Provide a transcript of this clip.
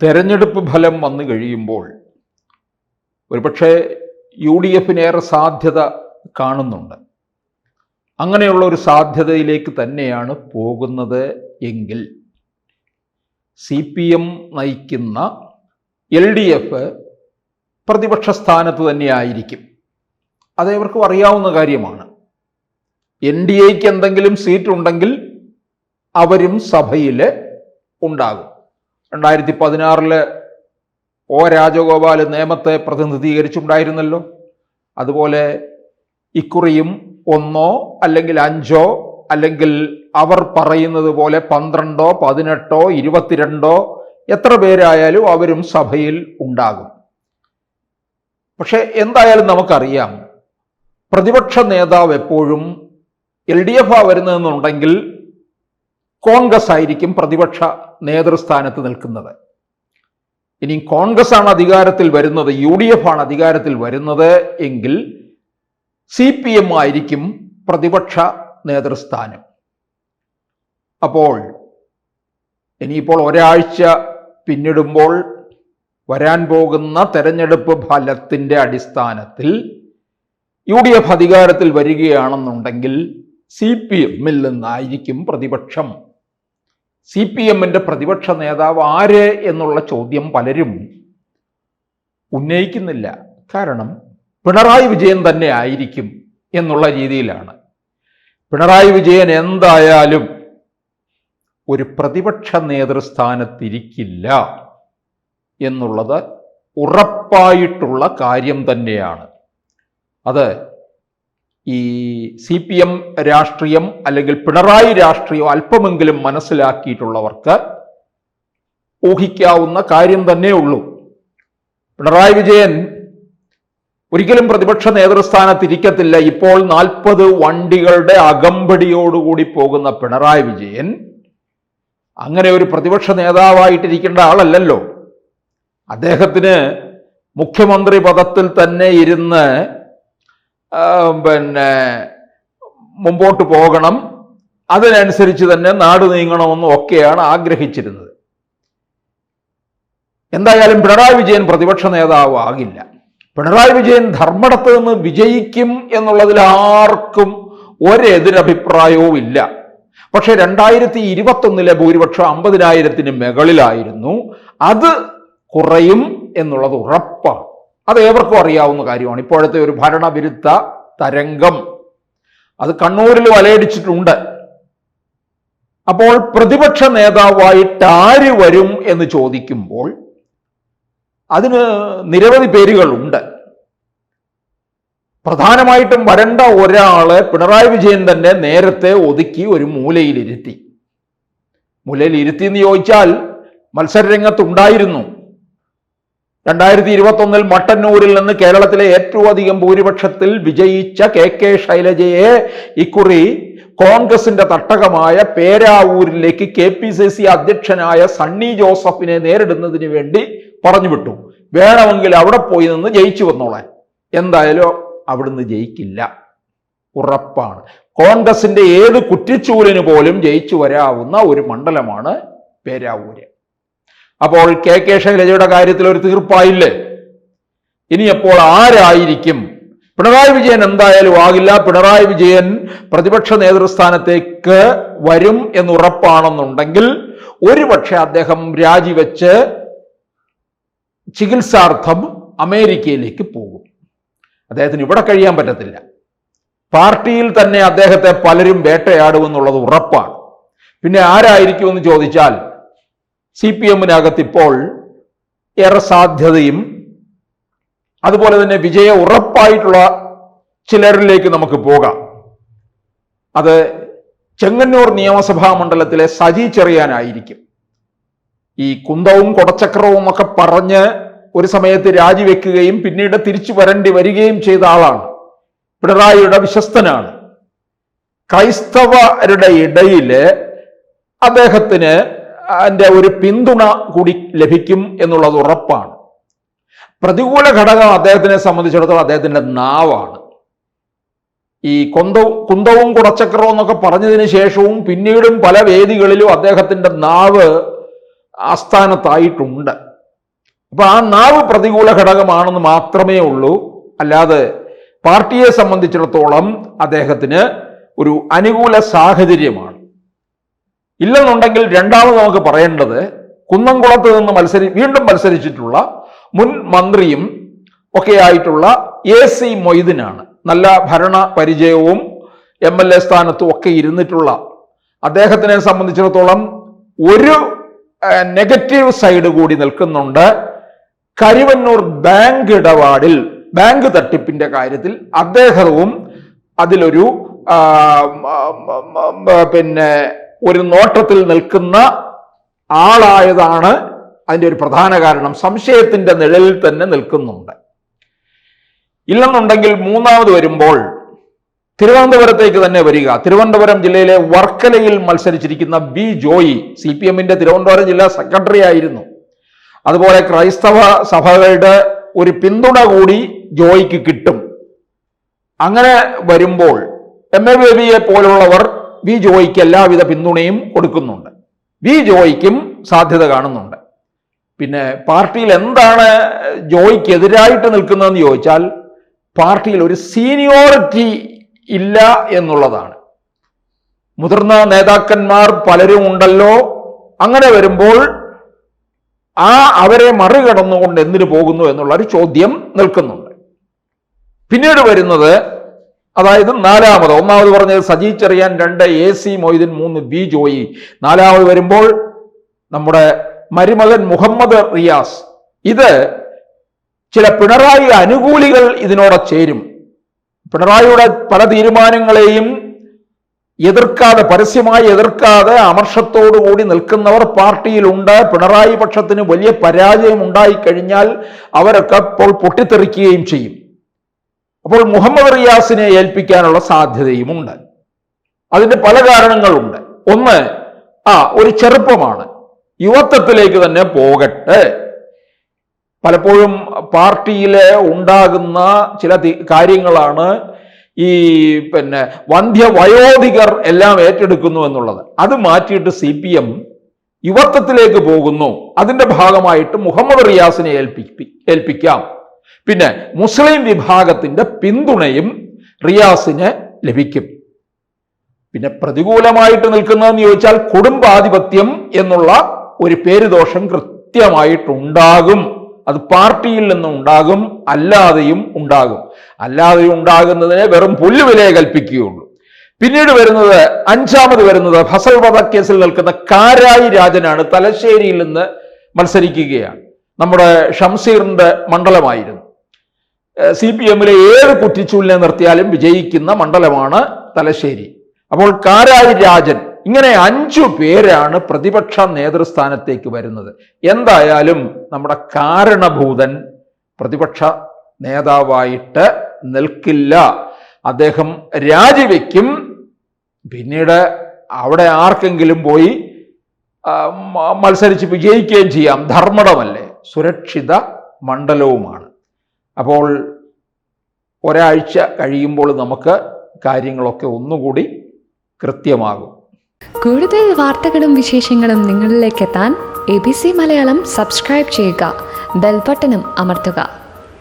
തെരഞ്ഞെടുപ്പ് ഫലം വന്നു കഴിയുമ്പോൾ ഒരുപക്ഷെ UDF ഏറെ സാധ്യത കാണുന്നുണ്ട്. അങ്ങനെയുള്ള ഒരു സാധ്യതയിലേക്ക് തന്നെയാണ് പോകുന്നത് എങ്കിൽ CPM നയിക്കുന്ന LDF പ്രതിപക്ഷ സ്ഥാനത്ത് തന്നെയായിരിക്കും. അതേവർക്കും അറിയാവുന്ന കാര്യമാണ്. NDAയ്ക്ക് എന്തെങ്കിലും സീറ്റ് ഉണ്ടെങ്കിൽ അവരും സഭയിൽ ഉണ്ടാകും. 2016 O രാജഗോപാൽ നിയമത്തെ പ്രതിനിധീകരിച്ചുണ്ടായിരുന്നല്ലോ. അതുപോലെ ഇക്കുറിയും 1 അല്ലെങ്കിൽ 5 അല്ലെങ്കിൽ അവർ പറയുന്നത് പോലെ 12, 18, 22 എത്ര പേരായാലും അവരും സഭയിൽ ഉണ്ടാകും. പക്ഷെ എന്തായാലും നമുക്കറിയാം, പ്രതിപക്ഷ നേതാവ് എപ്പോഴും LDF വരുന്നതെന്നുണ്ടെങ്കിൽ കോൺഗ്രസ് ആയിരിക്കും പ്രതിപക്ഷ നേതൃസ്ഥാനത്ത് നിൽക്കുന്നത്. ഇനി കോൺഗ്രസ് ആണ് അധികാരത്തിൽ വരുന്നത്, UDF ആണ് അധികാരത്തിൽ വരുന്നത് എങ്കിൽ CPM ആയിരിക്കും പ്രതിപക്ഷ നേതൃസ്ഥാനം. അപ്പോൾ ഇനിയിപ്പോൾ ഒരാഴ്ച പിന്നിടുമ്പോൾ വരാൻ പോകുന്ന തെരഞ്ഞെടുപ്പ് ഫലത്തിൻ്റെ അടിസ്ഥാനത്തിൽ UDF അധികാരത്തിൽ വരികയാണെന്നുണ്ടെങ്കിൽ CPM-ൽ നിന്നായിരിക്കും പ്രതിപക്ഷം. CPM-ന്റെ പ്രതിപക്ഷ നേതാവ് ആര് എന്നുള്ള ചോദ്യം പലരും ഉന്നയിക്കുന്നില്ല. കാരണം പിണറായി വിജയൻ തന്നെ ആയിരിക്കും എന്നുള്ള രീതിയിലാണ്. പിണറായി വിജയൻ എന്തായാലും ഒരു പ്രതിപക്ഷ നേതൃസ്ഥാനത്തിരിക്കില്ല എന്നുള്ളത് ഉറപ്പായിട്ടുള്ള കാര്യം തന്നെയാണ്. അത് ഈ CPM രാഷ്ട്രീയം അല്ലെങ്കിൽ പിണറായി രാഷ്ട്രീയം അല്പമെങ്കിലും മനസ്സിലാക്കിയിട്ടുള്ളവർക്ക് ഊഹിക്കാവുന്ന കാര്യം തന്നെ ഉള്ളൂ. പിണറായി വിജയൻ ഒരിക്കലും പ്രതിപക്ഷ നേതൃസ്ഥാനത്തിരിക്കത്തില്ല. ഇപ്പോൾ 40 വണ്ടികളുടെ അകമ്പടിയോടുകൂടി പോകുന്ന പിണറായി വിജയൻ അങ്ങനെ ഒരു പ്രതിപക്ഷ നേതാവായിട്ടിരിക്കേണ്ട ആളല്ലല്ലോ. അദ്ദേഹത്തിന് മുഖ്യമന്ത്രി പദത്തിൽ തന്നെ ഇരുന്ന് മുമ്പോട്ട് പോകണം, അതിനനുസരിച്ച് തന്നെ നാട് നീങ്ങണമെന്നും ഒക്കെയാണ് ആഗ്രഹിച്ചിരുന്നത്. എന്തായാലും പിണറായി വിജയൻ പ്രതിപക്ഷ നേതാവ് ആകില്ല. പിണറായി വിജയൻ ധർമ്മടത്ത് നിന്ന് വിജയിക്കും എന്നുള്ളതിൽ ആർക്കും ഒരെതിരഭിപ്രായവും ഇല്ല. പക്ഷെ 2021 ഭൂരിപക്ഷം 50,000-ന് മുകളിലായിരുന്നു. അത് കുറയും എന്നുള്ളത് ഉറപ്പാണ്. അത് ഏവർക്കും അറിയാവുന്ന കാര്യമാണ്. ഇപ്പോഴത്തെ ഒരു ഭരണവിരുദ്ധ തരംഗം അത് കണ്ണൂരിൽ വലയടിച്ചിട്ടുണ്ട്. അപ്പോൾ പ്രതിപക്ഷ നേതാവായിട്ട് ആര് വരും എന്ന് ചോദിക്കുമ്പോൾ അതിന് നിരവധി പേരുകളുണ്ട്. പ്രധാനമായിട്ടും വരേണ്ട ഒരാള് പിണറായി വിജയൻ തന്നെ നേരത്തെ ഒതുക്കി ഒരു മൂലയിലിരുത്തി എന്ന് ചോദിച്ചാൽ മത്സരരംഗത്തുണ്ടായിരുന്നു. 2021 മട്ടന്നൂരിൽ നിന്ന് കേരളത്തിലെ ഏറ്റവും അധികം ഭൂരിപക്ഷത്തിൽ വിജയിച്ച KK ശൈലജയെ ഇക്കുറി കോൺഗ്രസിന്റെ തട്ടകമായ പേരാവൂരിലേക്ക് KPCC അധ്യക്ഷനായ സണ്ണി ജോസഫിനെ നേരിടുന്നതിന് വേണ്ടി പറഞ്ഞുവിട്ടു. വേണമെങ്കിൽ അവിടെ പോയി നിന്ന് ജയിച്ചു വന്നോളാൻ. എന്തായാലും അവിടുന്ന് ജയിക്കില്ല, ഉറപ്പാണ്. കോൺഗ്രസിന്റെ ഏത് കുറ്റിച്ചൂലിന് പോലും ജയിച്ചു വരാവുന്ന ഒരു മണ്ഡലമാണ് പേരാവൂര്. അപ്പോൾ KK ശൈലജയുടെ കാര്യത്തിൽ ഒരു തീർപ്പായില്ലേ? ഇനി അപ്പോൾ ആരായിരിക്കും? പിണറായി വിജയൻ എന്തായാലും ആകില്ല. പിണറായി വിജയൻ പ്രതിപക്ഷ നേതൃസ്ഥാനത്തേക്ക് വരും എന്ന് ഉറപ്പാണെന്നുണ്ടെങ്കിൽ ഒരുപക്ഷെ അദ്ദേഹം രാജിവെച്ച് ചികിത്സാർത്ഥം അമേരിക്കയിലേക്ക് പോകും. അദ്ദേഹത്തിന് ഇവിടെ കഴിയാൻ പറ്റത്തില്ല. പാർട്ടിയിൽ തന്നെ അദ്ദേഹത്തെ പലരും വേട്ടയാടുമെന്നുള്ളത് ഉറപ്പാണ്. പിന്നെ ആരായിരിക്കുമെന്ന് ചോദിച്ചാൽ CPM-നകത്ത് ഇപ്പോൾ ഏറെ സാധ്യതയും അതുപോലെ തന്നെ വിജയ ഉറപ്പായിട്ടുള്ള ചിലരിലേക്ക് നമുക്ക് പോകാം. അത് ചെങ്ങന്നൂർ നിയമസഭാ മണ്ഡലത്തിലെ സജി ചെറിയാനായിരിക്കും. ഈ കുന്തവും കൊടച്ചക്രവും ഒക്കെ പറഞ്ഞ് ഒരു സമയത്ത് രാജിവെക്കുകയും പിന്നീട് തിരിച്ചു വരേണ്ടി വരികയും ചെയ്ത ആളാണ്. പിണറായിയുടെ വിശ്വസ്തനാണ്. ക്രൈസ്തവരുടെ ഇടയിൽ അദ്ദേഹത്തിന് അതിൻ്റെ ഒരു പിന്തുണ കൂടി ലഭിക്കും എന്നുള്ളത് ഉറപ്പാണ്. പ്രതികൂല ഘടകം അദ്ദേഹത്തിനെ സംബന്ധിച്ചിടത്തോളം അദ്ദേഹത്തിൻ്റെ നാവാണ്. ഈ കുന്തവും കുടച്ചക്രവും എന്നൊക്കെ പറഞ്ഞതിന് ശേഷവും പിന്നീടും പല വേദികളിലും അദ്ദേഹത്തിൻ്റെ നാവ് ആസ്ഥാനത്തായിട്ടുണ്ട്. അപ്പൊ ആ നാവ് പ്രതികൂല ഘടകമാണെന്ന് മാത്രമേ ഉള്ളൂ. അല്ലാതെ പാർട്ടിയെ സംബന്ധിച്ചിടത്തോളം അദ്ദേഹത്തിന് ഒരു അനുകൂല സാഹചര്യമാണ്. ഇല്ലെന്നുണ്ടെങ്കിൽ രണ്ടാമത് നമുക്ക് പറയേണ്ടത് കുന്നംകുളത്ത് നിന്ന് വീണ്ടും മത്സരിച്ചിട്ടുള്ള മുൻ മന്ത്രിയും ഒക്കെ ആയിട്ടുള്ള AC മൊയ്തീനാണ്. നല്ല ഭരണ പരിചയവും MLA സ്ഥാനത്തും ഒക്കെ ഇരുന്നിട്ടുള്ള അദ്ദേഹത്തിനെ സംബന്ധിച്ചിടത്തോളം ഒരു നെഗറ്റീവ് സൈഡ് കൂടി നിൽക്കുന്നുണ്ട്. കരുവന്നൂർ ബാങ്ക് ഇടപാടിൽ, ബാങ്ക് തട്ടിപ്പിന്റെ കാര്യത്തിൽ അദ്ദേഹവും അതിലൊരു ഒരു നോട്ടത്തിൽ നിൽക്കുന്ന ആളായതാണ് അതിൻ്റെ ഒരു പ്രധാന കാരണം. സംശയത്തിന്റെ നിഴലിൽ തന്നെ നിൽക്കുന്നുണ്ട്. ഇല്ലെന്നുണ്ടെങ്കിൽ മൂന്നാമത് വരുമ്പോൾ തിരുവനന്തപുരത്തേക്ക് തന്നെ വരിക. തിരുവനന്തപുരം ജില്ലയിലെ വർക്കലയിൽ മത്സരിച്ചിരിക്കുന്ന ബി ജോയി CPM-ന്റെ തിരുവനന്തപുരം ജില്ലാ സെക്രട്ടറി ആയിരുന്നു. അതുപോലെ ക്രൈസ്തവ സഭകളുടെ ഒരു പിന്തുണ കൂടി ജോയിക്ക് കിട്ടും. അങ്ങനെ വരുമ്പോൾ MA ബേബിയെ പോലുള്ളവർ ബി ജോയിക്ക് എല്ലാവിധ പിന്തുണയും കൊടുക്കുന്നുണ്ട്. ബി ജോയിക്കും സാധ്യത കാണുന്നുണ്ട്. പിന്നെ പാർട്ടിയിൽ എന്താണ് ജോയിക്ക് എതിരായിട്ട് നിൽക്കുന്നതെന്ന് ചോദിച്ചാൽ പാർട്ടിയിൽ ഒരു സീനിയോറിറ്റി ഇല്ല എന്നുള്ളതാണ്. മുതിർന്ന നേതാക്കന്മാർ പലരും ഉണ്ടല്ലോ. അങ്ങനെ വരുമ്പോൾ അവരെ മറികടന്നുകൊണ്ട് എന്തിനു പോകുന്നു എന്നുള്ള ഒരു ചോദ്യം നിൽക്കുന്നുണ്ട്. പിന്നീട് വരുന്നത്, അതായത് ഒന്നാമത് പറഞ്ഞത് സജി ചെറിയാൻ, 2 AC മൊയ്തീൻ, 3 ബി ജോയി. നാലാമത് വരുമ്പോൾ നമ്മുടെ മരുമകൻ മുഹമ്മദ് റിയാസ്. ഇത് ചില പിണറായി അനുകൂലികൾ ഇതിനോടെ ചേരും. പിണറായിയുടെ പല തീരുമാനങ്ങളെയും പരസ്യമായി എതിർക്കാതെ അമർഷത്തോടുകൂടി നിൽക്കുന്നവർ പാർട്ടിയിലുണ്ട്. പിണറായി പക്ഷത്തിന് വലിയ പരാജയം ഉണ്ടായിക്കഴിഞ്ഞാൽ അവരൊക്കെ അപ്പോൾ പൊട്ടിത്തെറിക്കുകയും ചെയ്യും. അപ്പോൾ മുഹമ്മദ് റിയാസിനെ ഏൽപ്പിക്കാനുള്ള സാധ്യതയുമുണ്ട്. അതിന്റെ പല കാരണങ്ങളുണ്ട്. ഒന്ന്, ഒരു ചെറുപ്പമാണ്, യുവത്വത്തിലേക്ക് തന്നെ പോകട്ടെ. പലപ്പോഴും പാർട്ടിയിൽ ഉണ്ടാകുന്ന ചില കാര്യങ്ങളാണ് ഈ വന്ധ്യവയോധികർ എല്ലാം ഏറ്റെടുക്കുന്നു എന്നുള്ളത്. അത് മാറ്റിയിട്ട് CPM യുവത്വത്തിലേക്ക് പോകുന്നു. അതിന്റെ ഭാഗമായിട്ട് മുഹമ്മദ് റിയാസിനെ ഏൽപ്പിക്കാം. പിന്നെ മുസ്ലിം വിഭാഗത്തിന്റെ പിന്തുണയും റിയാസിന് ലഭിക്കും. പിന്നെ പ്രതികൂലമായിട്ട് നിൽക്കുന്നതെന്ന് ചോദിച്ചാൽ കുടുംബാധിപത്യം എന്നുള്ള ഒരു പേരുദോഷം കൃത്യമായിട്ടുണ്ടാകും. അത് പാർട്ടിയിൽ നിന്നും ഉണ്ടാകും, അല്ലാതെയും ഉണ്ടാകും. അല്ലാതെയും ഉണ്ടാകുന്നതിനെ വെറും പുല്ലുവിലയെ കൽപ്പിക്കുകയുള്ളൂ. പിന്നീട് വരുന്നത്, അഞ്ചാമത് വരുന്നത് ഫസൽ വധക്കേസിൽ നിൽക്കുന്ന കാരായി രാജനാണ്. തലശ്ശേരിയിൽ നിന്ന് മത്സരിക്കുകയാണ്. നമ്മുടെ ഷംസീറിന്റെ മണ്ഡലമായിരുന്നു. CPM-ലെ ഏത് കുറ്റിച്ചൂലിനെ നിർത്തിയാലും വിജയിക്കുന്ന മണ്ഡലമാണ് തലശ്ശേരി. അപ്പോൾ കാരായി രാജൻ, ഇങ്ങനെ 5 പേരാണ് പ്രതിപക്ഷ നേതൃസ്ഥാനത്തേക്ക് വരുന്നത്. എന്തായാലും നമ്മുടെ കാരണഭൂതൻ പ്രതിപക്ഷ നേതാവായിട്ട് നിൽക്കില്ല. അദ്ദേഹം രാജിവെക്കും. പിന്നീട് അവിടെ ആർക്കെങ്കിലും പോയി മത്സരിച്ച് വിജയിക്കുകയും ചെയ്യാം. ധർമ്മടമല്ലേ, സുരക്ഷിത മണ്ഡലവുമാണ്. അപ്പോൾ ഒരാഴ്ച കഴിയുമ്പോൾ നമുക്ക് കാര്യങ്ങളൊക്കെ ഒന്നുകൂടി കൃത്യമാകും. കൂടുതൽ വാർത്തകളും വിശേഷങ്ങളും നിങ്ങളിലേക്ക് എത്താൻ ABC മലയാളം സബ്സ്ക്രൈബ് ചെയ്യുക, ബെൽബട്ടനും അമർത്തുക.